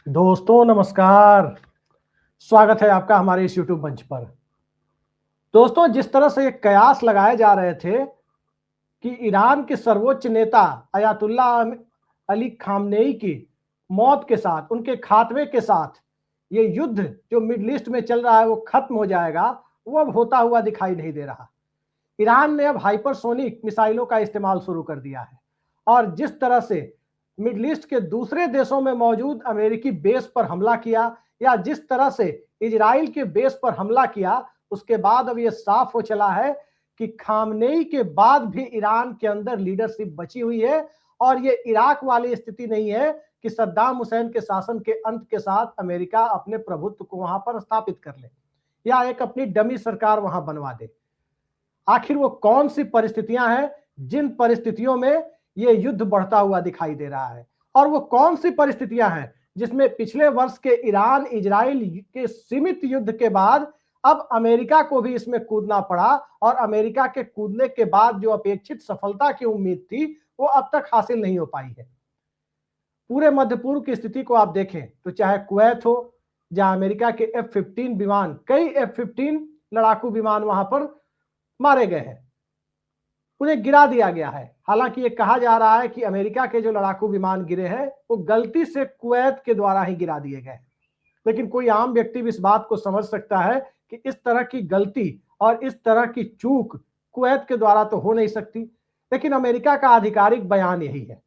दोस्तों नमस्कार। स्वागत है आपका हमारे इस YouTube मंच पर। दोस्तों, जिस तरह से ये कयास लगाए जा रहे थे कि ईरान के सर्वोच्च नेता अयातुल्ला अली खामनेई की मौत के साथ, उनके खात्मे के साथ ये युद्ध जो मिडल ईस्ट में चल रहा है वो खत्म हो जाएगा, वो अब होता हुआ दिखाई नहीं दे रहा। ईरान ने अब हाइपरसोनिक मिसाइलों का इस्तेमाल शुरू कर दिया है और जिस तरह से मिडल ईस्ट के दूसरे देशों में मौजूद अमेरिकी बेस पर हमला किया या जिस तरह से इजराइल के बेस पर हमला किया, उसके बाद अब यह साफ हो चला है कि खामनेई के बाद भी ईरान के अंदर लीडरशिप बची हुई है और ये इराक वाली स्थिति नहीं है कि सद्दाम हुसैन के शासन के अंत के साथ अमेरिका अपने प्रभुत्व को वहां पर स्थापित कर ले या एक अपनी डमी सरकार वहां बनवा दे। आखिर वो कौन सी परिस्थितियां हैं जिन परिस्थितियों में ये युद्ध बढ़ता हुआ दिखाई दे रहा है, और वो कौन सी परिस्थितियां हैं जिसमें पिछले वर्ष के ईरान इजराइल के सीमित युद्ध के बाद अब अमेरिका को भी इसमें कूदना पड़ा और अमेरिका के कूदने के बाद जो अपेक्षित सफलता की उम्मीद थी वो अब तक हासिल नहीं हो पाई है। पूरे मध्य पूर्व की स्थिति को आप देखें तो चाहे कुवैत हो, जहां अमेरिका के F-15 विमान, कई F-15 लड़ाकू विमान वहां पर मारे गए हैं, उन्हें गिरा दिया गया है। हालांकि ये कहा जा रहा है कि अमेरिका के जो लड़ाकू विमान गिरे हैं वो गलती से कुवैत के द्वारा ही गिरा दिए गए, लेकिन कोई आम व्यक्ति भी इस बात को समझ सकता है कि इस तरह की गलती और इस तरह की चूक कुवैत के द्वारा तो हो नहीं सकती। लेकिन अमेरिका का आधिकारिक बयान यही है।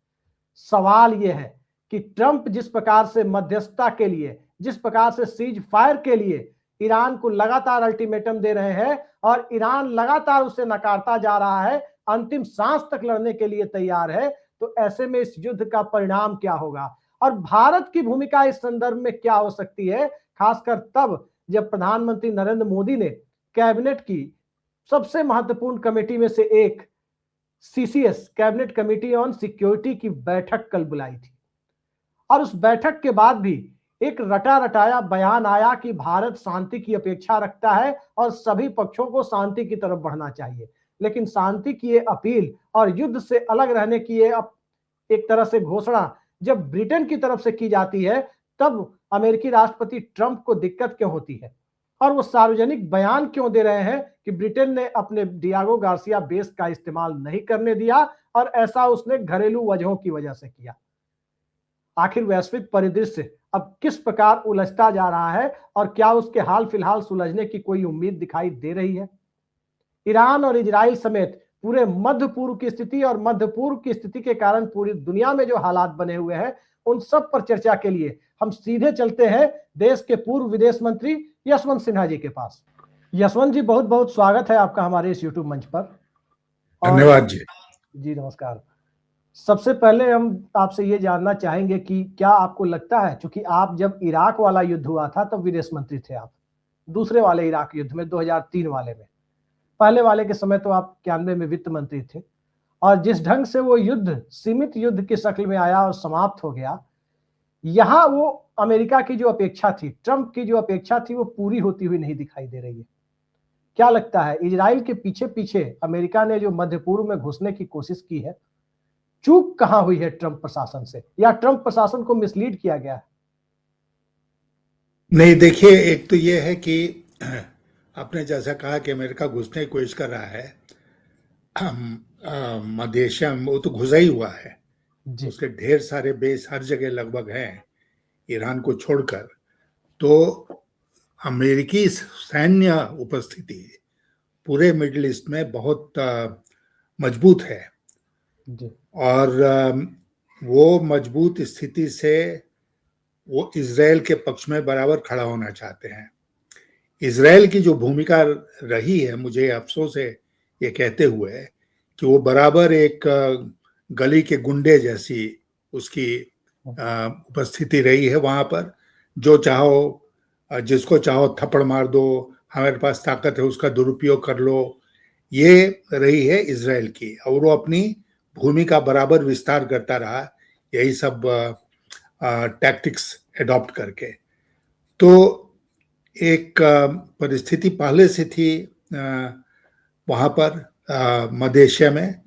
सवाल यह है कि ट्रंप जिस प्रकार से मध्यस्थता के लिए, जिस प्रकार से सीज फायर के लिए ईरान को लगातार अल्टीमेटम दे रहे हैं और ईरान लगातार उसे नकारता जा रहा है, अंतिम सांस तक लड़ने के लिए तैयार है, तो ऐसे में इस युद्ध का परिणाम क्या होगा और भारत की भूमिका इस संदर्भ में क्या हो सकती है, खासकर तब जब प्रधानमंत्री नरेंद्र मोदी ने कैबिनेट की सबसे महत्वपूर्ण कमेटी में से एक CCS, cabinet committee on security की बैठक कल बुलाई थी और उस बैठक के बाद भी एक रटा रटाया बयान आया कि भारत शांति की अपेक्षा रखता है और सभी पक्षों को शांति की तरफ बढ़ना चाहिए। लेकिन शांति की ये अपील और युद्ध से अलग रहने की ये एक तरह से घोषणा जब ब्रिटेन की तरफ से की जाती है, तब अमेरिकी राष्ट्रपति ट्रंप को दिक्कत क्यों होती है और वो सार्वजनिक बयान क्यों दे रहे हैं कि ब्रिटेन ने अपने डियागो गार्सिया बेस का इस्तेमाल नहीं करने दिया और ऐसा उसने घरेलू वजहों की वजह से किया। आखिर वैश्विक परिदृश्य अब किस प्रकार उलझता जा रहा है और क्या उसके हाल फिलहाल सुलझने की कोई उम्मीद दिखाई दे रही है? ईरान और इजराइल समेत पूरे मध्य पूर्व की स्थिति और मध्य पूर्व की स्थिति के कारण पूरी दुनिया में जो हालात बने हुए हैं, उन सब पर चर्चा के लिए हम सीधे चलते हैं देश के पूर्व विदेश मंत्री यशवंत सिन्हा जी के पास। यशवंत जी, बहुत बहुत स्वागत है आपका हमारे इस यूट्यूब मंच पर। धन्यवाद जी। जी नमस्कार। सबसे पहले हम आपसे ये जानना चाहेंगे कि क्या आपको लगता है, क्योंकि आप जब इराक वाला युद्ध हुआ था तब विदेश मंत्री थे आप, दूसरे वाले इराक युद्ध में 2003 वाले में, पहले वाले के समय तो आप 91 में वित्त मंत्री थे, और जिस ढंग से वो युद्ध सीमित युद्ध की शक्ल में आया और समाप्त हो गया, यहां वो अमेरिका की जो अपेक्षा थी, ट्रंप की जो अपेक्षा थी, वो पूरी होती हुई नहीं दिखाई दे रही है। क्या लगता है इजराइल के पीछे पीछे अमेरिका ने जो मध्य पूर्व में घुसने की कोशिश की है, चूक कहां हुई है ट्रंप प्रशासन से, या ट्रंप प्रशासन को मिसलीड किया गया है? नहीं, देखिए, एक तो ये है कि आपने जैसा कहा कि अमेरिका घुसने की कोशिश कर रहा है, मध्य एशिया में वो तो घुसा ही हुआ है। जी। उसके ढेर सारे बेस हर जगह लगभग हैं, ईरान को छोड़कर। तो अमेरिकी सैन्य उपस्थिति पूरे मिडिल ईस्ट में बहुत मजबूत है। जी। और वो मजबूत स्थिति से वो इजराइल के पक्ष में बराबर खड़ा होना चाहते हैं। इजराइल की जो भूमिका रही है, मुझे अफसोस है ये कहते हुए कि वो बराबर एक गली के गुंडे जैसी उसकी उपस्थिति रही है वहां पर। जो चाहो, जिसको चाहो थप्पड़ मार दो, हमारे पास ताकत है, उसका दुरुपयोग कर लो, ये रही है इजराइल की। और वो अपनी भूमिका बराबर विस्तार करता रहा, यही सब टैक्टिक्स एडॉप्ट करके। तो एक परिस्थिति पहले से थी वहां पर मध्य एशिया में।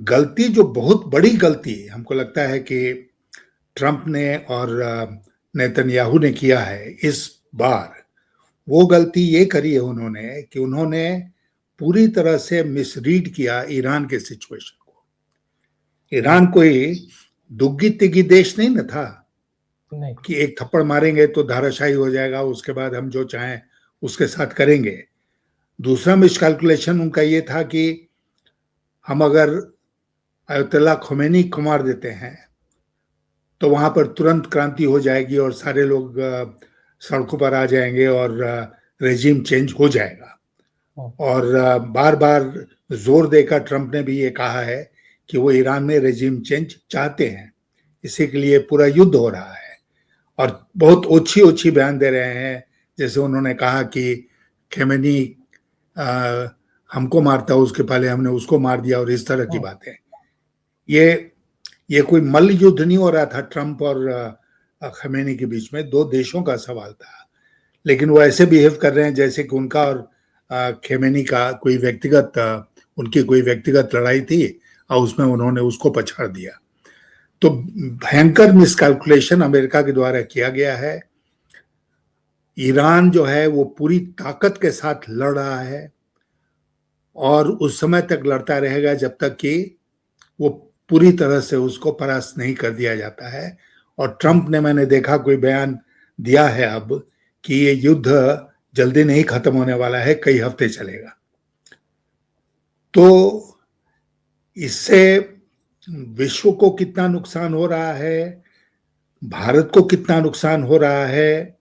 गलती, जो बहुत बड़ी गलती हमको लगता है कि ट्रंप ने और नेतन्याहू ने किया है इस बार, वो गलती ये करी है उन्होंने कि उन्होंने पूरी तरह से मिसरीड किया ईरान के सिचुएशन को। ईरान कोई दुग्गी तिग्गी देश नहीं न था नहीं। कि एक थप्पड़ मारेंगे तो धाराशाही हो जाएगा, उसके बाद हम जो चाहें उसके साथ करेंगे। दूसरा मिसकैलकुलेशन उनका ये था कि हम अगर अयतुल्ला खोमेनी को मार देते हैं तो वहां पर तुरंत क्रांति हो जाएगी और सारे लोग सड़कों पर आ जाएंगे और रेजिम चेंज हो जाएगा। और बार बार जोर देकर ट्रंप ने भी ये कहा है कि वो ईरान में रेजिम चेंज चाहते हैं, इसी के लिए पूरा युद्ध हो रहा है। और बहुत ओछी ओछी बयान दे रहे हैं, जैसे उन्होंने कहा कि खेमेनी हमको मारता, उसके पहले हमने उसको मार दिया, और इस तरह की बातें। ये कोई मल्ल युद्ध नहीं हो रहा था ट्रंप और खमेनी के बीच में, दो देशों का सवाल था। लेकिन वो ऐसे बिहेव कर रहे हैं जैसे कि उनका और खेमेनी का कोई व्यक्तिगत उनकी कोई व्यक्तिगत लड़ाई थी और उसमें उन्होंने उसको पछाड़ दिया। तो भयंकर मिसकैलकुलेशन अमेरिका के द्वारा किया गया है। ईरान जो है वो पूरी ताकत के साथ लड़ रहा है और उस समय तक लड़ता रहेगा जब तक कि वो पूरी तरह से उसको परास्त नहीं कर दिया जाता है। और ट्रंप ने, मैंने देखा कोई बयान दिया है अब कि ये युद्ध जल्दी नहीं खत्म होने वाला है, कई हफ्ते चलेगा। तो इससे विश्व को कितना नुकसान हो रहा है, भारत को कितना नुकसान हो रहा है,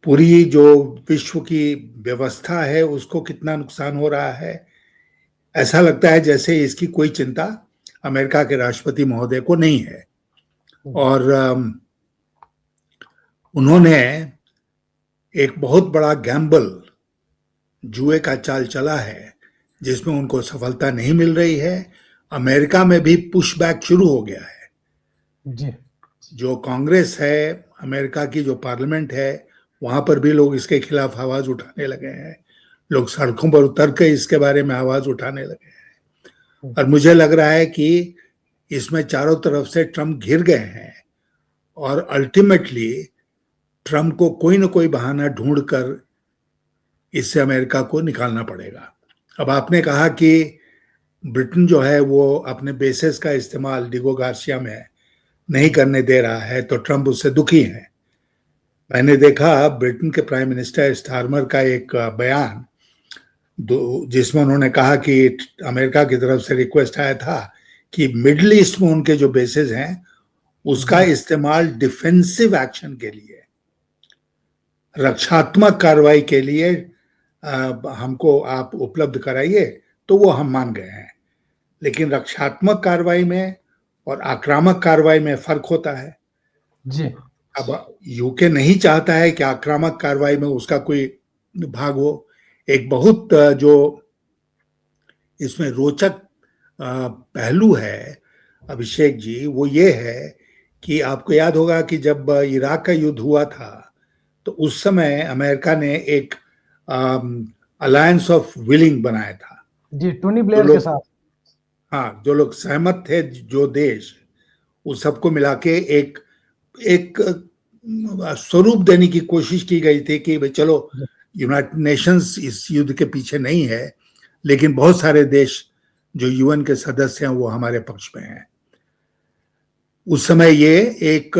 पूरी जो विश्व की व्यवस्था है उसको कितना नुकसान हो रहा है, ऐसा लगता है जैसे इसकी कोई चिंता अमेरिका के राष्ट्रपति महोदय को नहीं है। और उन्होंने एक बहुत बड़ा गैम्बल, जुए का चाल चला है जिसमें उनको सफलता नहीं मिल रही है। अमेरिका में भी पुशबैक शुरू हो गया है जी। जो कांग्रेस है, अमेरिका की जो पार्लियामेंट है, वहां पर भी लोग इसके खिलाफ आवाज उठाने लगे हैं। लोग सड़कों पर उतर के इसके बारे में आवाज उठाने लगे हैं। और मुझे लग रहा है कि इसमें चारों तरफ से ट्रंप घिर गए हैं और अल्टीमेटली ट्रंप को कोई ना कोई बहाना ढूंढकर इससे अमेरिका को निकालना पड़ेगा। अब आपने कहा कि ब्रिटेन जो है वो अपने बेसेस का इस्तेमाल डिगो गार्सिया में नहीं करने दे रहा है, तो ट्रंप उससे दुखी है। मैंने देखा ब्रिटेन के प्राइम मिनिस्टर स्टारमर का एक बयान जिसमें उन्होंने कहा कि अमेरिका की तरफ से रिक्वेस्ट आया था कि मिडिल ईस्ट में उनके जो बेसेस हैं उसका इस्तेमाल डिफेंसिव एक्शन के लिए, रक्षात्मक कार्रवाई के लिए हमको आप उपलब्ध कराइए, तो वो हम मान गए हैं। लेकिन रक्षात्मक कार्रवाई में और आक्रामक कार्रवाई में फर्क होता है जी। अब यूके नहीं चाहता है कि आक्रामक कार्रवाई में उसका कोई भाग हो। एक बहुत जो इसमें रोचक पहलू है अभिषेक जी, वो ये है कि आपको याद होगा कि जब इराक का युद्ध हुआ था तो उस समय अमेरिका ने एक अलायंस ऑफ विलिंग बनाया था जी, टोनी ब्लेयर के साथ। हाँ, जो लोग सहमत थे, जो देश, उस सबको मिला के एक स्वरूप देने की कोशिश की गई थी कि भाई चलो यूनाइटेड नेशंस इस युद्ध के पीछे नहीं है, लेकिन बहुत सारे देश जो यूएन के सदस्य हैं वो हमारे पक्ष में हैं। उस समय ये एक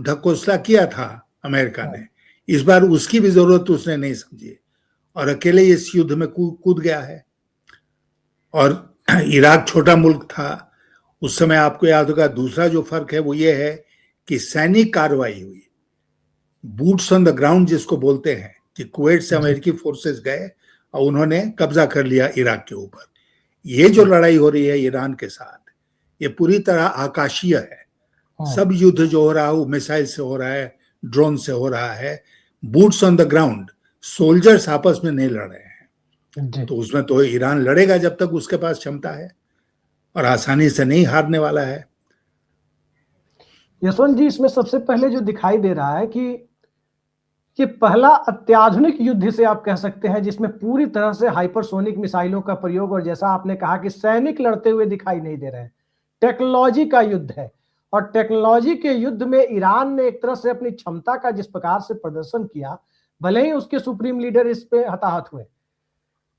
ढकोसला किया था अमेरिका ने। इस बार उसकी भी जरूरत उसने नहीं समझी और अकेले इस युद्ध में कूद गया है। और इराक छोटा मुल्क था उस समय, आपको याद होगा। दूसरा जो फर्क है वो ये है कि सैनिक कार्रवाई हुई, बूट्स ऑन द ग्राउंड जिसको बोलते हैं, कि कुवैत से अमेरिकी फोर्सेस गए और उन्होंने कब्जा कर लिया इराक के ऊपर। ये जो लड़ाई हो रही है ईरान के साथ, ये पूरी तरह आकाशीय है। सब युद्ध जो हो रहा है वो मिसाइल से हो रहा है, ड्रोन से हो रहा है। Boots on the ground, soldiers आपस में नहीं लड़ रहे हैं। तो उसमें तो ईरान लड़ेगा जब तक उसके पास क्षमता है और आसानी से नहीं हारने वाला है। यशवंत जी, इसमें सबसे पहले जो दिखाई दे रहा है कि ये पहला अत्याधुनिक युद्ध से आप कह सकते हैं जिसमें पूरी तरह से हाइपरसोनिक मिसाइलों का प्रयोग, और जैसा आपने कहा कि सैनिक लड़ते हुए दिखाई नहीं दे रहे हैं, टेक्नोलॉजी का युद्ध है। और टेक्नोलॉजी के युद्ध में ईरान ने एक तरह से अपनी क्षमता का जिस प्रकार से प्रदर्शन किया, भले ही उसके सुप्रीम लीडर इस पे हताहत हुए,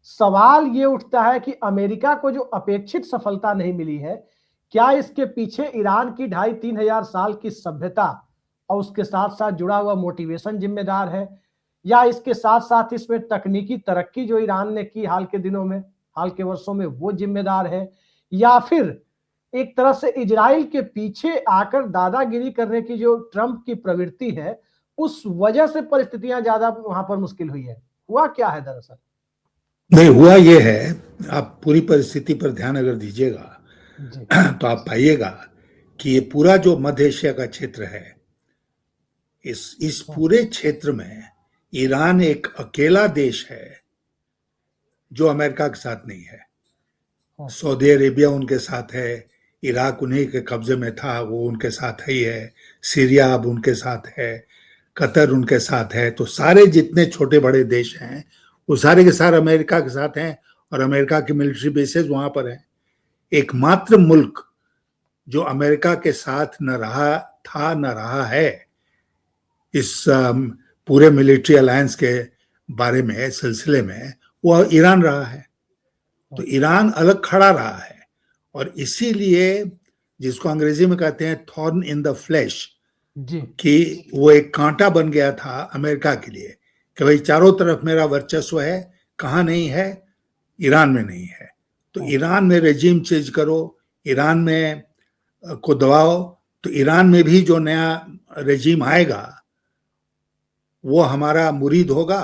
सवाल ये उठता है कि अमेरिका को जो अपेक्षित सफलता नहीं मिली है, क्या इसके पीछे ईरान की 2500-3000 साल की सभ्यता और उसके साथ साथ जुड़ा हुआ मोटिवेशन जिम्मेदार है, या इसके साथ साथ इसमें तकनीकी तरक्की जो ईरान ने की हाल के दिनों में, हाल के वर्षों में, वो जिम्मेदार है, या फिर एक तरह से इजराइल के पीछे आकर दादागिरी करने की जो ट्रंप की प्रवृत्ति है, उस वजह से परिस्थितियां ज्यादा वहां पर मुश्किल हुई है? हुआ क्या है दरअसल? नहीं, हुआ ये है, आप पूरी परिस्थिति पर ध्यान अगर दीजिएगा जी तो आप पाइएगा कि ये पूरा जो मध्य एशिया का क्षेत्र है, इस पूरे क्षेत्र में ईरान एक अकेला देश है जो अमेरिका के साथ नहीं है। सऊदी अरेबिया उनके साथ है, इराक उन्हीं के कब्जे में था, वो उनके साथ ही है, सीरिया अब उनके साथ है, कतर उनके साथ है। तो सारे जितने छोटे बड़े देश हैं वो सारे के सारे अमेरिका के साथ हैं और अमेरिका की मिलिट्री बेसेस वहां पर हैं। एकमात्र मुल्क जो अमेरिका के साथ न रहा था न रहा है इस पूरे मिलिट्री अलायंस के बारे में, सिलसिले में, वो ईरान रहा है। तो ईरान अलग खड़ा रहा है और इसीलिए जिसको अंग्रेजी में कहते हैं थॉर्न इन द फ्लैश, कि वो एक कांटा बन गया था अमेरिका के लिए कि भाई चारों तरफ मेरा वर्चस्व है, कहाँ नहीं है? ईरान में नहीं है। तो ईरान में रेजिम चेंज करो, ईरान में को दबाओ, तो ईरान में भी जो नया रेजिम आएगा वो हमारा मुरीद होगा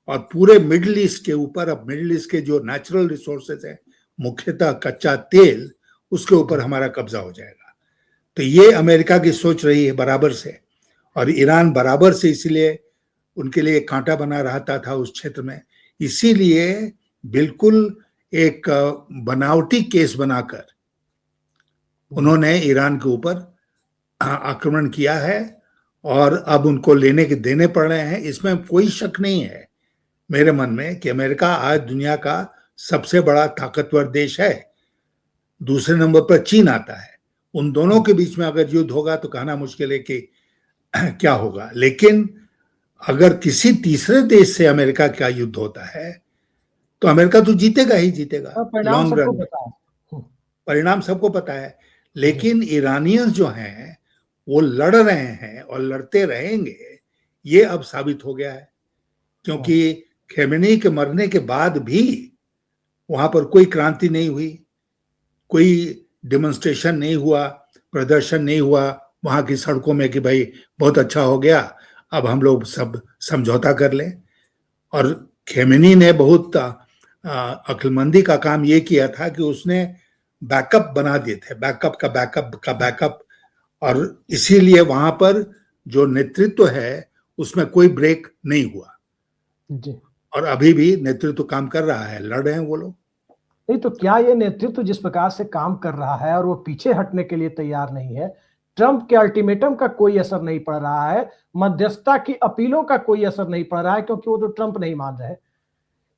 और पूरे मिडिल ईस्ट के ऊपर, अब मिडिल ईस्ट के जो नेचुरल रिसोर्सेज है, मुख्यतः कच्चा तेल, उसके ऊपर हमारा कब्जा हो जाएगा। तो ये अमेरिका की सोच रही है बराबर से, और ईरान बराबर से इसलिए उनके लिए कांटा बना रहता था उस क्षेत्र में। इसीलिए बिल्कुल एक बनावटी केस बनाकर उन्होंने ईरान के ऊपर आक्रमण किया है और अब उनको लेने के देने पड़ रहे हैं। इसमें कोई शक नहीं है मेरे मन में कि अमेरिका आज दुनिया का सबसे बड़ा ताकतवर देश है। दूसरे नंबर पर चीन आता है। उन दोनों के बीच में अगर युद्ध होगा तो कहना मुश्किल है कि क्या होगा, लेकिन अगर किसी तीसरे देश से अमेरिका का युद्ध होता है तो अमेरिका तो जीतेगा ही जीतेगा लॉन्ग रन में। परिणाम सबको पता है। लेकिन ईरानियंस जो हैं वो लड़ रहे हैं और लड़ते रहेंगे, ये अब साबित हो गया है, क्योंकि खेमेनी के मरने के बाद भी वहां पर कोई क्रांति नहीं हुई, कोई डेमोन्स्ट्रेशन नहीं हुआ, प्रदर्शन नहीं हुआ वहां की सड़कों में कि भाई बहुत अच्छा हो गया, अब हम लोग सब समझौता कर लें। और खेमेनी ने बहुत अक्लमंदी का काम ये किया था कि उसने बैकअप बना दिए थे, बैकअप का बैकअप, और इसीलिए वहां पर जो नेतृत्व है उसमें कोई ब्रेक नहीं हुआ जी। और अभी भी नेतृत्व काम कर रहा है, लड़ रहे हैं वो लोग। नहीं तो क्या ये नेतृत्व जिस प्रकार से काम कर रहा है और वो पीछे हटने के लिए तैयार नहीं है, ट्रंप के अल्टीमेटम का कोई असर नहीं पड़ रहा है, मध्यस्थता की अपीलों का कोई असर नहीं पड़ रहा है, क्योंकि वो तो ट्रंप नहीं मान रहे।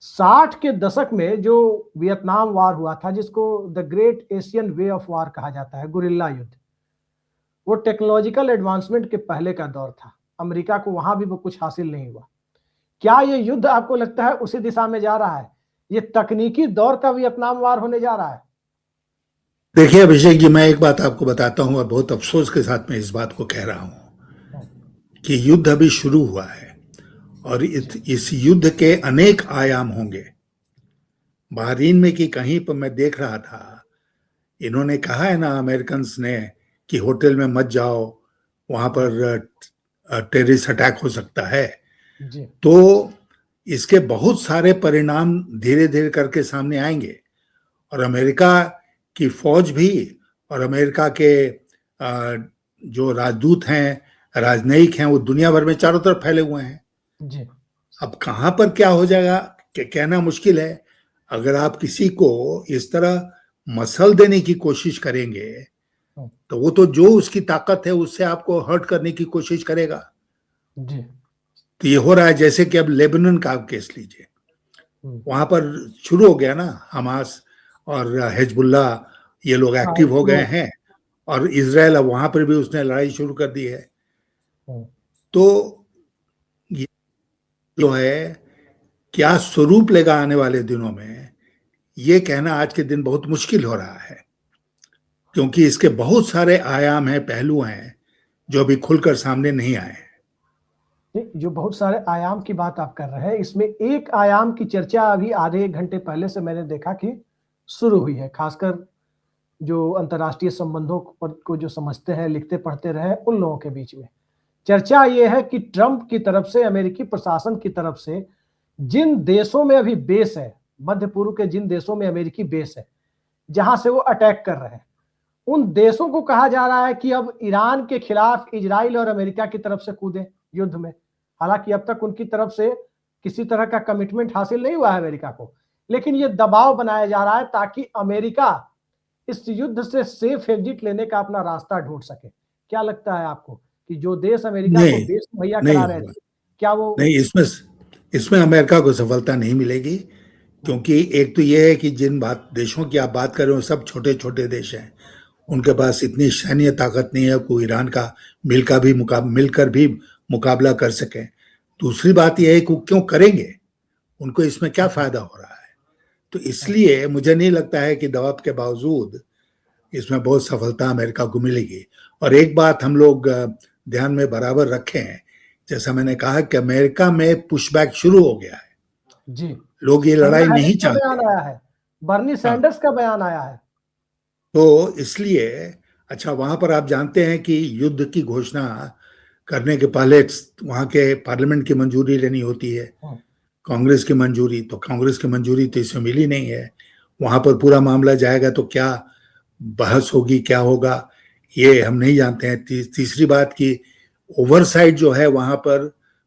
60 के दशक में जो वियतनाम वार हुआ था, जिसको the great Asian way of war कहा जाता है, गुरिल्ला युद्ध, वो टेक्नोलॉजिकल एडवांसमेंट के पहले का दौर था। अमेरिका को वहां भी वो कुछ हासिल नहीं हुआ। क्या ये युद्ध आपको लगता है उसी दिशा में जा रहा है? ये तकनीकी दौर का वियतनाम वार होने जा रहा है? देखिए अभिषेक जी, मैं एक बात आपको बताता हूं और बहुत अफसोस के साथ मैं इस बात को कह रहा हूं कि युद्ध अभी शुरू हुआ है और इस युद्ध के अनेक आयाम होंगे। बहरीन में कि कहीं पर मैं देख रहा था, इन्होंने कहा है ना अमेरिकन ने कि होटल में मत जाओ, वहां पर टेररिस्ट अटैक हो सकता है। जी। तो इसके बहुत सारे परिणाम धीरे धीरे करके सामने आएंगे और अमेरिका की फौज भी और अमेरिका के जो राजदूत हैं, राजनयिक हैं, वो दुनिया भर में चारों तरफ फैले हुए हैं। जी। अब कहां पर क्या हो जाएगा कहना मुश्किल है। अगर आप किसी को इस तरह मसल देने की कोशिश करेंगे तो वो तो जो उसकी ताकत है उससे आपको हर्ट करने की कोशिश करेगा। जी। तो ये हो रहा है, जैसे कि अब लेबनान का आप केस लीजिए, वहां पर शुरू हो गया ना, हमास और हिजबुल्लाह ये लोग एक्टिव हो गए हैं और इजराइल अब वहां पर भी उसने लड़ाई शुरू कर दी है। तो ये जो है क्या स्वरूप लेगा आने वाले दिनों में, ये कहना आज के दिन बहुत मुश्किल हो रहा है, क्योंकि इसके बहुत सारे आयाम हैं, पहलू हैं जो अभी खुलकर सामने नहीं आए हैं। जो बहुत सारे आयाम की बात आप कर रहे हैं, इसमें एक आयाम की चर्चा अभी आधे एक घंटे पहले से मैंने देखा कि शुरू हुई है, खासकर जो अंतर्राष्ट्रीय संबंधों को जो समझते हैं, लिखते पढ़ते रहे, उन लोगों के बीच में चर्चा ये है कि ट्रंप की तरफ से, अमेरिकी प्रशासन की तरफ से जिन देशों में अभी बेस है, मध्य पूर्व के जिन देशों में अमेरिकी बेस है, जहां से वो अटैक कर रहे हैं, उन देशों को कहा जा रहा है कि अब ईरान के खिलाफ इजराइल और अमेरिका की तरफ से कूदें युद्ध में। हालांकि अब तक उनकी तरफ से किसी तरह का कमिटमेंट हासिल नहीं हुआ है अमेरिका को, लेकिन ये दबाव बनाया जा रहा है ताकि अमेरिका इस युद्ध से सेफ एग्जिट लेने का अपना रास्ता ढूंढ सके। क्या लगता है आपको कि जो देश अमेरिका को बेस मुहैया करा रहे थे, क्या वो नहीं, इसमें अमेरिका को सफलता नहीं मिलेगी, क्योंकि एक तो ये है कि जिन देशों की आप बात कर रहे हो सब छोटे छोटे देश हैं, उनके पास इतनी सैन्य ताकत नहीं है कोई ईरान का मिलकर भी मुकाबला कर सके। दूसरी बात यह है कि क्यों करेंगे, उनको इसमें क्या फायदा हो रहा है। तो इसलिए मुझे नहीं लगता है कि दबाव के बावजूद इसमें बहुत सफलता अमेरिका को मिलेगी। और एक बात हम लोग ध्यान में बराबर रखें, जैसा मैंने कहा कि अमेरिका में पुशबैक शुरू हो गया है जी, लोग ये लड़ाई नहीं चाहते। बयान आया है, बर्नी सैंडर्स का बयान आया है। तो इसलिए अच्छा, वहां पर आप जानते हैं कि युद्ध की घोषणा करने के पहले वहां के पार्लियामेंट की मंजूरी लेनी होती है, कांग्रेस की मंजूरी। तो कांग्रेस की मंजूरी तो इसमें मिली नहीं है। वहां पर पूरा मामला जाएगा तो क्या बहस होगी, क्या होगा, ये हम नहीं जानते हैं। तीसरी बात की ओवरसाइट जो है वहां पर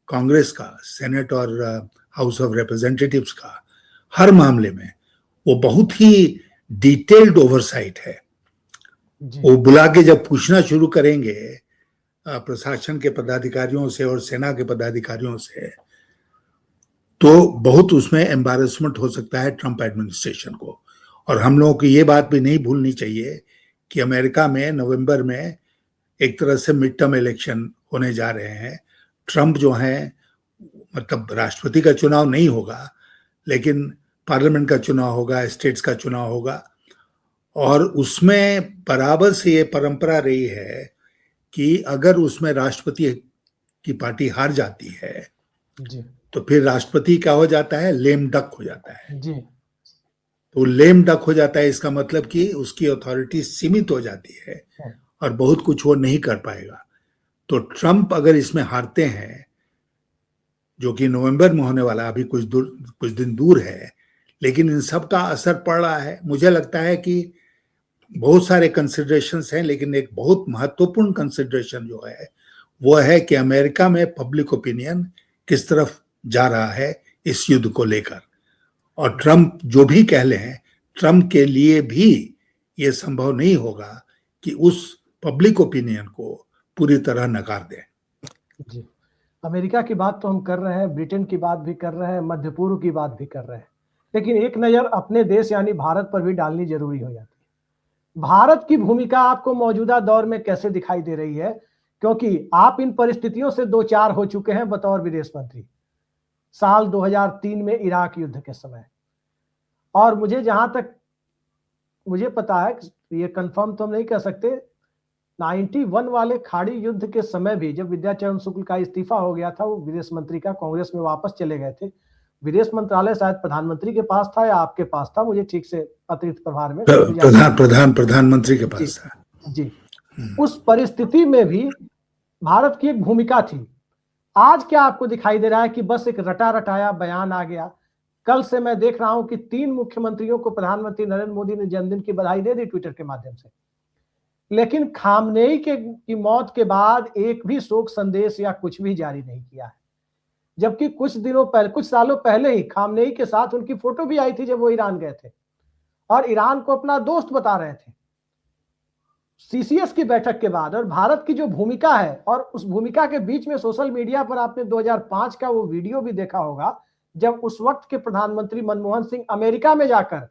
कांग्रेस का, सेनेट और हाउस ऑफ रिप्रेजेंटेटिव्स का, हर मामले में वो बहुत ही डिटेल्ड ओवरसाइट है। वो बुला के जब पूछना शुरू करेंगे प्रशासन के पदाधिकारियों से और सेना के पदाधिकारियों से, तो बहुत उसमें एम्बारेसमेंट हो सकता है ट्रंप एडमिनिस्ट्रेशन को। और हम लोगों को ये बात भी नहीं भूलनी चाहिए कि अमेरिका में नवंबर में एक तरह से मिड टर्म इलेक्शन होने जा रहे हैं। ट्रंप जो है, मतलब राष्ट्रपति का चुनाव नहीं होगा, लेकिन पार्लियामेंट का चुनाव होगा, स्टेट्स का चुनाव होगा। और उसमें बराबर से ये परंपरा रही है कि अगर उसमें राष्ट्रपति की पार्टी हार जाती है जी, तो फिर राष्ट्रपति क्या हो जाता है, लेम डक हो जाता है जी। तो लेम डक हो जाता है, इसका मतलब कि उसकी अथॉरिटी सीमित हो जाती है और बहुत कुछ वो नहीं कर पाएगा। तो ट्रंप अगर इसमें हारते हैं, जो कि नवंबर में होने वाला, अभी कुछ दिन दूर है, लेकिन इन सब का असर पड़ रहा है। मुझे लगता है कि बहुत सारे कंसिडरेशंस हैं, लेकिन एक बहुत महत्वपूर्ण कंसिडरेशन जो है वो है कि अमेरिका में पब्लिक ओपिनियन किस तरफ जा रहा है इस युद्ध को लेकर। और ट्रंप जो भी कह लें, ट्रंप के लिए भी ये संभव नहीं होगा कि उस पब्लिक ओपिनियन को पूरी तरह नकार दें। जी, अमेरिका की बात तो हम कर रहे हैं, ब्रिटेन की बात भी कर रहे हैं, मध्य पूर्व की बात भी कर रहे हैं, लेकिन एक नजर अपने देश यानी भारत पर भी डालनी जरूरी हो जाती है। भारत की भूमिका आपको मौजूदा दौर में कैसे दिखाई दे रही है, क्योंकि आप इन परिस्थितियों से दो चार हो चुके हैं बतौर विदेश मंत्री, साल 2003 में इराक युद्ध के समय। और मुझे जहां तक मुझे पता है, ये कंफर्म तो हम नहीं कह सकते, 91 वाले खाड़ी युद्ध के समय भी जब विद्याचरण शुक्ल का इस्तीफा हो गया था, वो विदेश मंत्री का, कांग्रेस में वापस चले गए थे। विदेश मंत्रालय शायद प्रधानमंत्री के पास था या आपके पास था, मुझे ठीक से अतिरिक्त प्रभार में प्रधानमंत्री के पास था। जी, उस परिस्थिति में भी भारत की एक भूमिका थी। आज क्या आपको दिखाई दे रहा है कि बस एक रटा रटाया बयान आ गया? कल से मैं देख रहा हूं कि 3 मुख्यमंत्रियों को प्रधानमंत्री नरेंद्र मोदी ने जन्मदिन की बधाई दे दी ट्विटर के माध्यम से, लेकिन खामनेई की मौत के बाद एक भी शोक संदेश या कुछ भी जारी नहीं किया है। जबकि कुछ सालों पहले ही खामनेई के साथ उनकी फोटो भी आई थी जब वो ईरान गए थे और ईरान को अपना दोस्त बता रहे थे। सीसीएस की बैठक के बाद और भारत की जो भूमिका है, और उस भूमिका के बीच में सोशल मीडिया पर आपने 2005 का वो वीडियो भी देखा होगा, जब उस वक्त के प्रधानमंत्री मनमोहन सिंह अमेरिका में जाकर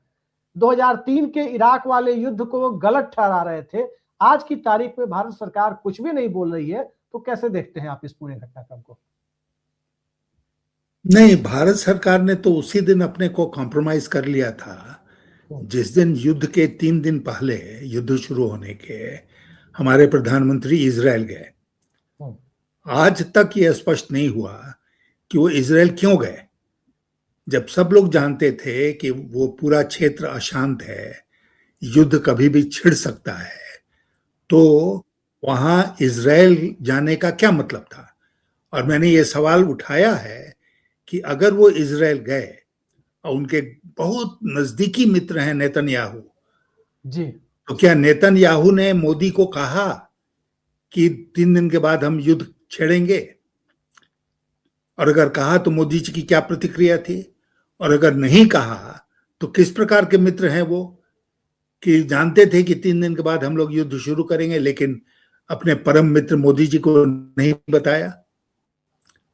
2003 के इराक वाले युद्ध को गलत ठहरा रहे थे। आज की तारीख में भारत सरकार कुछ भी नहीं बोल रही है, तो कैसे देखते हैं आप इस पूरे घटनाक्रम को? नहीं, भारत सरकार ने तो उसी दिन अपने को कॉम्प्रोमाइज कर लिया था जिस दिन युद्ध के 3 दिन पहले, युद्ध शुरू होने के, हमारे प्रधानमंत्री इजरायल गए। आज तक यह स्पष्ट नहीं हुआ कि वो इजरायल क्यों गए, जब सब लोग जानते थे कि वो पूरा क्षेत्र अशांत है, युद्ध कभी भी छिड़ सकता है। तो वहां इजरायल जाने का क्या मतलब था? और मैंने ये सवाल उठाया है कि अगर वो इजरायल गए और उनके बहुत नजदीकी मित्र हैं नेतन्याहू जी, तो क्या नेतन्याहू ने मोदी को कहा कि 3 दिन के बाद हम युद्ध छेड़ेंगे? और अगर कहा तो मोदी जी की क्या प्रतिक्रिया थी? और अगर नहीं कहा तो किस प्रकार के मित्र हैं वो कि जानते थे कि 3 दिन के बाद हम लोग युद्ध शुरू करेंगे, लेकिन अपने परम मित्र मोदी जी को नहीं बताया?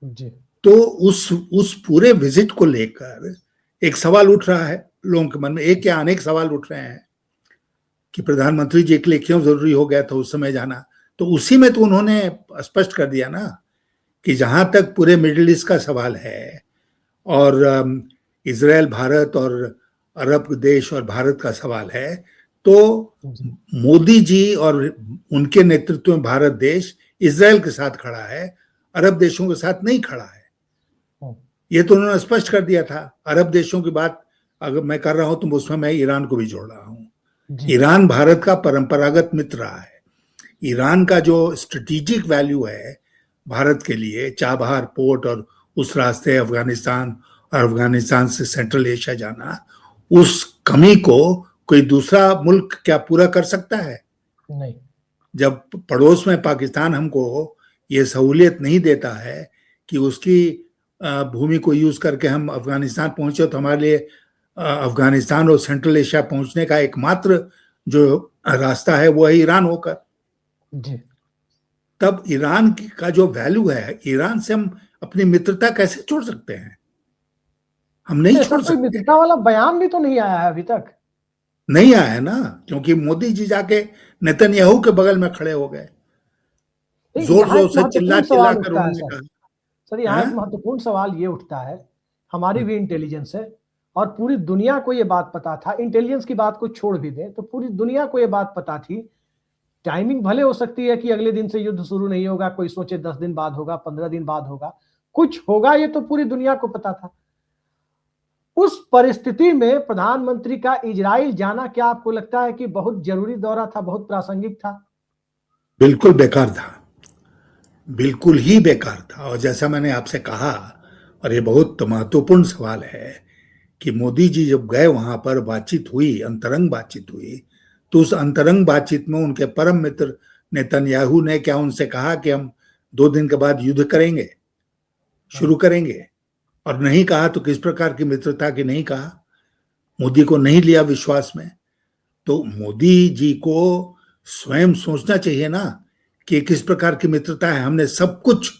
जी, तो उस पूरे विजिट को लेकर एक सवाल उठ रहा है लोगों के मन में, एक या अनेक सवाल उठ रहे हैं कि प्रधानमंत्री जी के लिए क्यों जरूरी हो गया था उस समय जाना। तो उसी में तो उन्होंने स्पष्ट कर दिया ना कि जहां तक पूरे मिडिल ईस्ट का सवाल है और इजराइल, भारत और अरब देश और भारत का सवाल है, तो मोदी जी और उनके नेतृत्व में भारत देश इजराइल के साथ खड़ा है, अरब देशों के साथ नहीं खड़ा है। ये तो उन्होंने स्पष्ट कर दिया था। अरब देशों की बात अगर मैं कर रहा हूं तो उसमें मैं ईरान को भी जोड़ रहा हूं। ईरान भारत का परंपरागत मित्र रहा है। ईरान का जो स्ट्रेटेजिक वैल्यू है भारत के लिए, चाबहार पोर्ट और उस रास्ते अफगानिस्तान और अफगानिस्तान से सेंट्रल एशिया जाना, उस कमी को कोई दूसरा मुल्क क्या पूरा कर सकता है? नहीं। जब पड़ोस में पाकिस्तान हमको ये सहूलियत नहीं देता है कि उसकी भूमि को यूज करके हम अफगानिस्तान पहुंचे, तो हमारे लिए अफगानिस्तान और सेंट्रल एशिया पहुंचने का एकमात्र जो रास्ता है वो है ईरान होकर। जी। तब ईरान का जो वैल्यू है, ईरान से हम अपनी मित्रता कैसे छोड़ सकते हैं? हम नहीं छोड़ कोई सकते। मित्रता वाला बयान भी तो नहीं आया है अभी तक। नहीं आया है ना, क्योंकि मोदी जी जाके नेतन्याहू के बगल में खड़े हो गए, जोर यहाँ जोर एक से चिल्ला महत्वपूर्ण चिल्ला सवाल कर उठता है उन्होंने सर। कहा। सर, यहाँ एक महत्वपूर्ण सवाल ये उठता है, हमारी भी इंटेलिजेंस है और पूरी दुनिया को ये बात पता था, इंटेलिजेंस की बात को छोड़ भी दें तो पूरी दुनिया को ये बात पता थी, टाइमिंग भले हो सकती है कि अगले दिन से युद्ध शुरू नहीं होगा, कोई सोचे 10 दिन बाद होगा, 15 दिन बाद होगा, कुछ होगा, ये तो पूरी दुनिया को पता था। उस परिस्थिति में प्रधानमंत्री का इजराइल जाना क्या आपको लगता है कि बहुत जरूरी दौरा था, बहुत प्रासंगिक था? बिल्कुल बेकार था, बिल्कुल ही बेकार था। और जैसा मैंने आपसे कहा, और ये बहुत महत्वपूर्ण सवाल है कि मोदी जी जब गए वहां पर, बातचीत हुई, अंतरंग बातचीत हुई, तो उस अंतरंग बातचीत में उनके परम मित्र नेतन्याहू ने क्या उनसे कहा कि हम 2 दिन के बाद युद्ध करेंगे, शुरू करेंगे? और नहीं कहा तो किस प्रकार की मित्रता की नहीं कहा? मोदी को नहीं लिया विश्वास में। तो मोदी जी को स्वयं सोचना चाहिए ना कि किस प्रकार की मित्रता है। हमने सब कुछ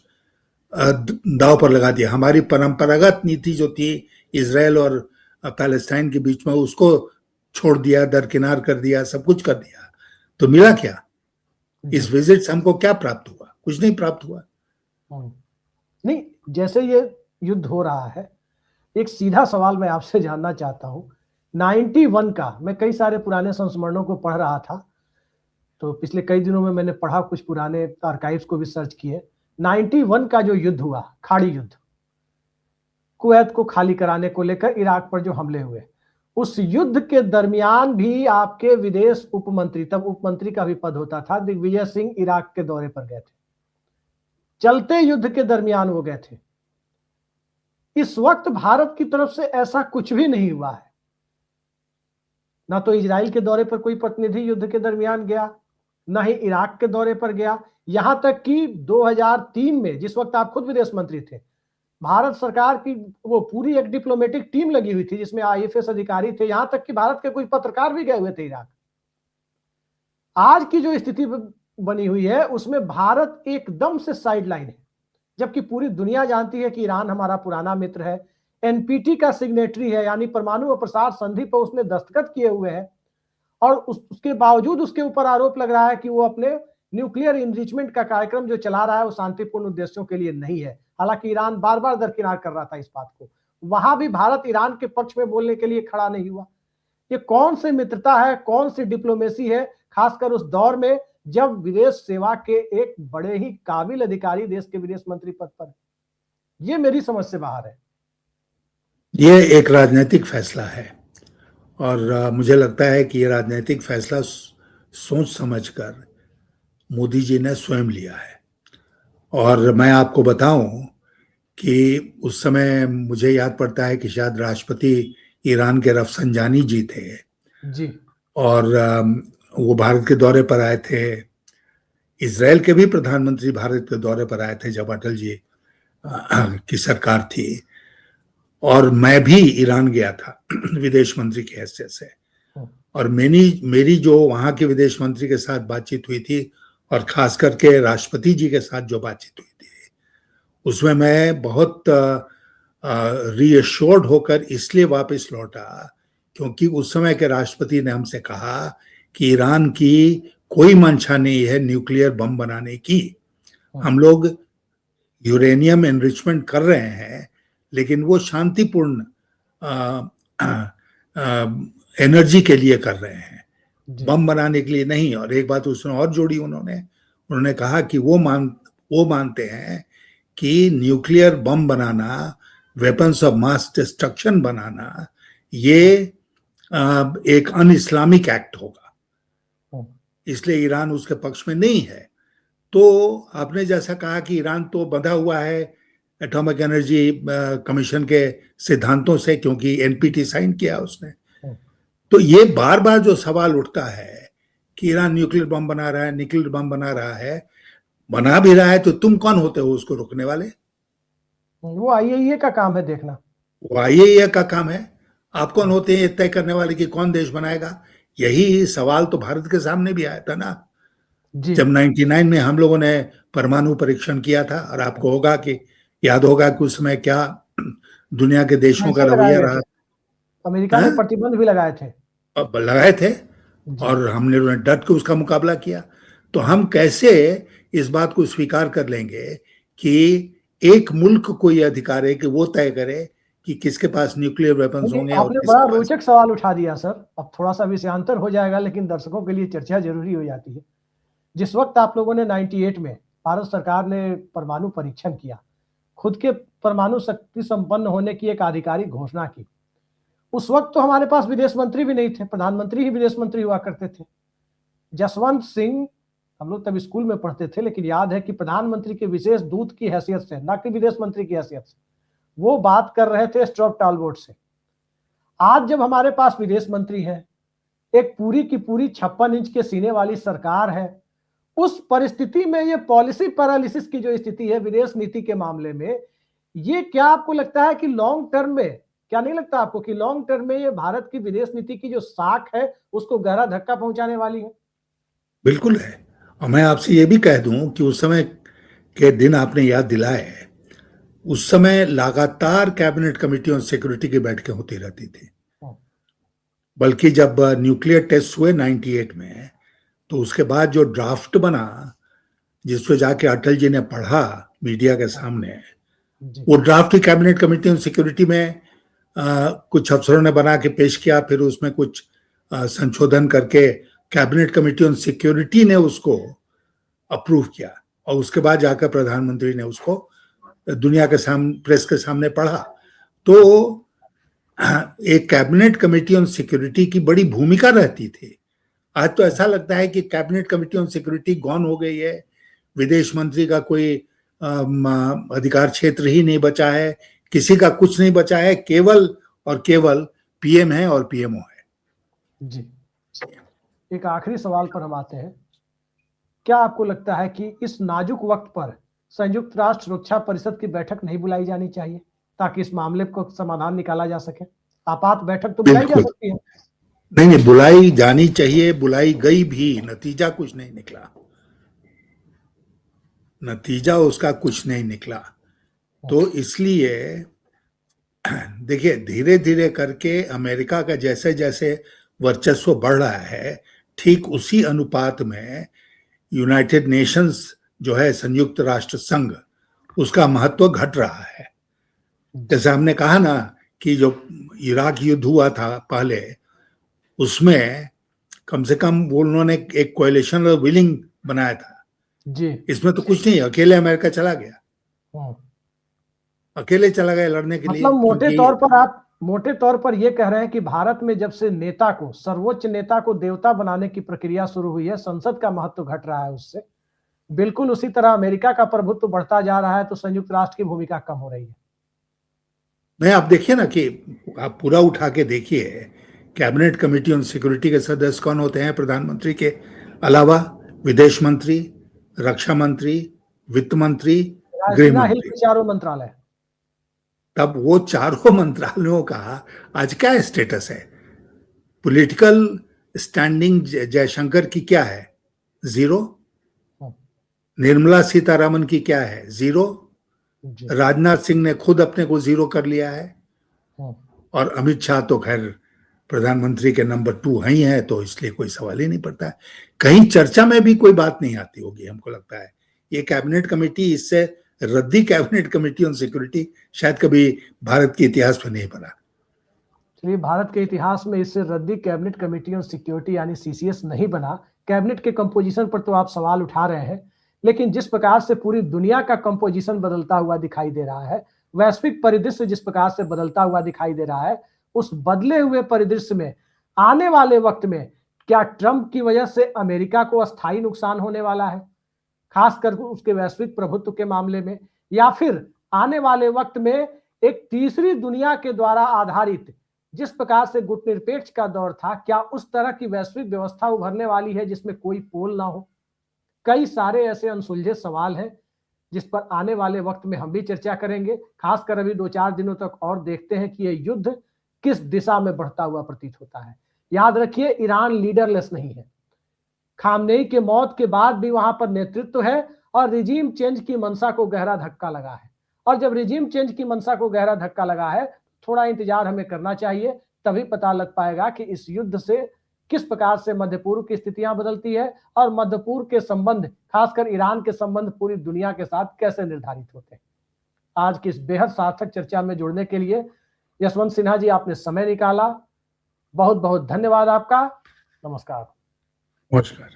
दाव पर लगा दिया। हमारी परंपरागत नीति जो थी इजराइल और पैलेस्टाइन के बीच में, उसको छोड़ दिया, दरकिनार कर दिया, सब कुछ कर दिया। तो मिला क्या? इस विजिट से हमको क्या प्राप्त हुआ? कुछ नहीं प्राप्त हुआ। नहीं, जैसे ये युद्ध हो रहा है, एक सीधा सवाल मैं आपसे जानना चाहता हूं। 91 का मैं कई सारे पुराने संस्मरणों को पढ़ रहा था, तो पिछले कई दिनों में मैंने पढ़ा, कुछ पुराने आर्काइव्स को भी सर्च किए। 91 का जो युद्ध हुआ, खाड़ी युद्ध, कुवैत को खाली कराने को लेकर इराक पर जो हमले हुए, उस युद्ध के दरमियान भी आपके विदेश उपमंत्री, तब उपमंत्री का भी पद होता था, दिग्विजय सिंह इराक के दौरे पर गए थे। चलते युद्ध के दरमियान वो गए थे। इस वक्त भारत की तरफ से ऐसा कुछ भी नहीं हुआ है। ना तो इजराइल के दौरे पर कोई प्रतिनिधि युद्ध के दरमियान गया, ना ही इराक के दौरे पर गया। यहां तक कि 2003 में, जिस वक्त आप खुद विदेश मंत्री थे, भारत सरकार की वो पूरी एक डिप्लोमेटिक टीम लगी हुई थी जिसमें आईएफएस अधिकारी थे, यहां तक कि भारत के कुछ पत्रकार भी गए हुए थे इराक। आज की जो स्थिति बनी हुई है उसमें भारत एकदम से साइडलाइन है, जबकि पूरी दुनिया जानती है कि ईरान हमारा पुराना मित्र है, एनपीटी का सिग्नेटरी है, यानी परमाणु अप्रसार संधि पर उसने दस्तखत किए हुए हैं, और उसके बावजूद उसके ऊपर आरोप लग रहा है कि वो अपने न्यूक्लियर इनरिचमेंट का कार्यक्रम जो चला रहा है वो शांतिपूर्ण उद्देश्यों के लिए नहीं है। हालांकि ईरान बार बार दरकिनार कर रहा था इस बात को, वहां भी भारत ईरान के पक्ष में बोलने के लिए खड़ा नहीं हुआ। ये कौन सी मित्रता है, कौन सी डिप्लोमेसी है, खासकर उस दौर में जब विदेश सेवा के एक बड़े ही काबिल अधिकारी देश के विदेश मंत्री पद पर। ये मेरी समझ से बाहर है। ये एक राजनीतिक फैसला है और मुझे लगता है कि ये राजनीतिक फैसला सोच समझकर मोदी जी ने स्वयं लिया है। और मैं आपको बताऊं कि उस समय मुझे याद पड़ता है कि शायद राष्ट्रपति ईरान के रफसंजानी जी थे जी। और वो भारत के दौरे पर आए थे। इजराइल के भी प्रधानमंत्री भारत के दौरे पर आए थे जब अटल जी की सरकार थी, और मैं भी ईरान गया था विदेश मंत्री की हैसियत से। और मेरी जो वहां के विदेश मंत्री के साथ बातचीत हुई थी और खास करके राष्ट्रपति जी के साथ जो बातचीत हुई थी, उसमें मैं बहुत रीअश्योर्ड होकर इसलिए वापस लौटा क्योंकि उस समय के राष्ट्रपति ने हमसे कहा कि ईरान की कोई मंशा नहीं है न्यूक्लियर बम बनाने की। हम लोग यूरेनियम एनरिचमेंट कर रहे हैं, लेकिन वो शांतिपूर्ण एनर्जी के लिए कर रहे हैं, बम बनाने के लिए नहीं। और एक बात उसने और जोड़ी, उन्होंने कहा कि वो मानते हैं कि न्यूक्लियर बम बनाना, वेपन्स ऑफ मास डिस्ट्रक्शन बनाना, ये एक अन इस्लामिक एक्ट होगा, इसलिए ईरान उसके पक्ष में नहीं है। तो आपने जैसा कहा कि ईरान तो बंधा हुआ है एटॉमिक एनर्जी कमीशन के सिद्धांतों से, क्योंकि एनपीटी साइन किया उसने। तो ये बार बार जो सवाल उठता है कि ईरान न्यूक्लियर बम बना रहा है, न्यूक्लियर बम बना रहा है, बना भी रहा है, तो तुम कौन होते हो उसको रोकने वाले? वो आईएईए का काम है देखना। वो आईएईए का काम है। आप कौन होते हैं ये तय करने वाले कि कौन देश बनाएगा? यही सवाल तो भारत के सामने भी आया था ना, जब 99 में हम लोगों ने परमाणु परीक्षण किया था। और आपको होगा कि याद होगा कि उस समय क्या दुनिया के देशों का रवैया रहा। अमेरिका ने प्रतिबंध भी लगाए थे और हमने डट के उसका मुकाबला किया। तो हम कैसे इस बात को स्वीकार कर लेंगे कि एक मुल्क को यह अधिकार है कि वो तय करे कि किसके पास न्यूक्लियर वेपन्स होंगे। आपने बड़ा रोचक सवाल उठा दिया सर। अब थोड़ा सा विषयांतर हो जाएगा, लेकिन दर्शकों के लिए चर्चा जरूरी हो जाती है। जिस वक्त आप लोगों ने 98 में भारत सरकार ने परमाणु परीक्षण किया, खुद के परमाणु शक्ति संपन्न होने की एक आधिकारिक घोषणा की, उस वक्त तो हमारे पास विदेश मंत्री भी नहीं थे, प्रधानमंत्री ही विदेश मंत्री हुआ करते थे। जसवंत सिंह, हम लोग तब स्कूल में पढ़ते थे, लेकिन याद है कि प्रधानमंत्री के विशेष दूत की हैसियत से, न कि विदेश मंत्री की हैसियत से, वो बात कर रहे थे स्ट्रॉप टालबोट से। आज जब हमारे पास विदेश मंत्री है, एक पूरी की पूरी 56 इंच के सीने वाली सरकार है, उस परिस्थिति में ये पॉलिसी पैरालिसिस की जो स्थिति है विदेश नीति के मामले में, ये क्या आपको लगता है कि लॉन्ग टर्म में, क्या नहीं लगता आपको कि लॉन्ग टर्म में ये भारत की विदेश नीति की जो साख है उसको गहरा धक्का पहुंचाने वाली है? बिल्कुल है। और मैं आपसे ये भी कह दूं कि उस समय के दिन आपने याद दिलाए, उस समय लगातार कैबिनेट कमेटी ऑन सिक्योरिटी की बैठकें होती रहती थी। बल्कि जब न्यूक्लियर टेस्ट हुए 98 में, तो उसके बाद जो ड्राफ्ट बना, जिसको जाके अटल जी ने पढ़ा मीडिया के सामने, वो draft he cabinet committee on security में कुछ अफसरों ने बना के पेश किया। फिर उसमें कुछ संशोधन करके कैबिनेट कमेटी ऑन सिक्योरिटी ने उसको अप्रूव किया, और उसके बाद जाकर प्रधानमंत्री ने उसको दुनिया के सामने, प्रेस के सामने पढ़ा। तो एक कैबिनेट कमेटी ऑन सिक्योरिटी की बड़ी भूमिका रहती थी। आज तो ऐसा लगता है कि cabinet committee on security gone हो गई है, विदेश मंत्री का कोई अधिकार क्षेत्र ही नहीं बचा है, किसी का कुछ नहीं बचा है, केवल और केवल पीएम है और पीएमओ है। जी, एक आखिरी सवाल पर हम आते हैं। क्या आपको लगता है कि इस नाजुक वक्त पर संयुक्त राष्ट्र सुरक्षा परिषद की बैठक नहीं बुलाई जानी चाहिए ताकि इस मामले को समाधान निकाला जा सके? आपात बैठक तो बुलाई जा सकती है। नहीं, बुलाई जानी चाहिए, बुलाई गई भी, नतीजा कुछ नहीं निकला, नतीजा उसका कुछ नहीं निकला। तो इसलिए देखिए, धीरे धीरे करके अमेरिका का जैसे जैसे वर्चस्व बढ़ रहा है, ठीक उसी अनुपात में यूनाइटेड नेशंस जो है, संयुक्त राष्ट्र संघ, उसका महत्व घट रहा है। जैसे हमने कहा ना कि जो इराक युद्ध हुआ था पहले, उसमें कम से कम वो उन्होंने एक कोएलिशन और विलिंग बनाया था जी। इसमें तो कुछ नहीं, अकेले अमेरिका चला गया, अकेले चला गया लड़ने के लिए। मतलब मोटे तौर पर आप मोटे तौर पर यह कह रहे हैं कि भारत में जब से नेता को, सर्वोच्च नेता को देवता बनाने की प्रक्रिया शुरू हुई है, संसद का महत्व घट रहा है उससे, बिल्कुल उसी तरह अमेरिका का प्रभुत्व बढ़ता जा रहा है तो संयुक्त राष्ट्र की भूमिका कम हो रही है। नहीं, आप देखिए ना कि आप पूरा उठा के देखिए, कैबिनेट कमेटी ऑन सिक्योरिटी के सदस्य कौन होते हैं? प्रधानमंत्री के अलावा विदेश मंत्री, रक्षा मंत्री, वित्त मंत्री, गृह मंत्री। चारों मंत्रालय। तब वो चारों मंत्रालयों का आज क्या स्टेटस है? पॉलिटिकल स्टैंडिंग जयशंकर की क्या है? 0। निर्मला सीतारामन की क्या है? 0। राजनाथ सिंह ने खुद अपने को 0 कर लिया है। और अमित शाह तो खैर प्रधानमंत्री के नंबर 2 ही है, तो इसलिए कोई सवाल ही नहीं पड़ता है। कहीं चर्चा में भी कोई बात नहीं आती होगी, हमको लगता है। ये कैबिनेट कमेटी, इससे रद्दी कैबिनेट कमेटी ऑन सिक्योरिटी शायद कभी भारत के इतिहास में नहीं बना। चलिए, भारत के इतिहास में इससे रद्दी कैबिनेट कमेटी ऑन सिक्योरिटी यानी सीसीएस नहीं बना। कैबिनेट के कंपोजिशन पर तो आप सवाल उठा रहे हैं, लेकिन जिस प्रकार से पूरी दुनिया का कंपोजिशन बदलता हुआ दिखाई दे रहा है, वैश्विक परिदृश्य जिस प्रकार से बदलता हुआ दिखाई दे रहा है, उस बदले हुए परिदृश्य में आने वाले वक्त में क्या ट्रंप की वजह से अमेरिका को अस्थायी नुकसान होने वाला है, खासकर उसके वैश्विक प्रभुत्व के मामले में, या फिर आने वाले वक्त में एक तीसरी दुनिया के द्वारा आधारित, जिस प्रकार से गुटनिरपेक्ष का दौर था, क्या उस तरह की वैश्विक व्यवस्था उभरने वाली है जिसमें कोई पोल ना हो? कई सारे ऐसे अनसुलझे सवाल हैं जिस पर आने वाले वक्त में हम भी चर्चा करेंगे। खासकर अभी 2-4 दिनों तक और देखते हैं कि यह युद्ध किस दिशा में बढ़ता हुआ प्रतीत होता है। याद रखिए, ईरान लीडरलेस नहीं है। खामनेई के मौत के बाद भी वहां पर नेतृत्व है और रिजीम चेंज की मंशा को गहरा धक्का लगा है। और जब रिजीम चेंज की मंशा को गहरा धक्का लगा है, थोड़ा इंतजार हमें करना चाहिए, तभी पता लग पाएगा कि इस युद्ध से किस प्रकार से मध्य पूर्व की स्थितियां बदलती है और मध्य पूर्व के संबंध, खासकर ईरान के संबंध पूरी दुनिया के साथ कैसे निर्धारित होते हैं। आज की इस बेहद सार्थक चर्चा में जुड़ने के लिए यशवंत सिन्हा जी, आपने समय निकाला, बहुत बहुत धन्यवाद आपका। नमस्कार। नमस्कार।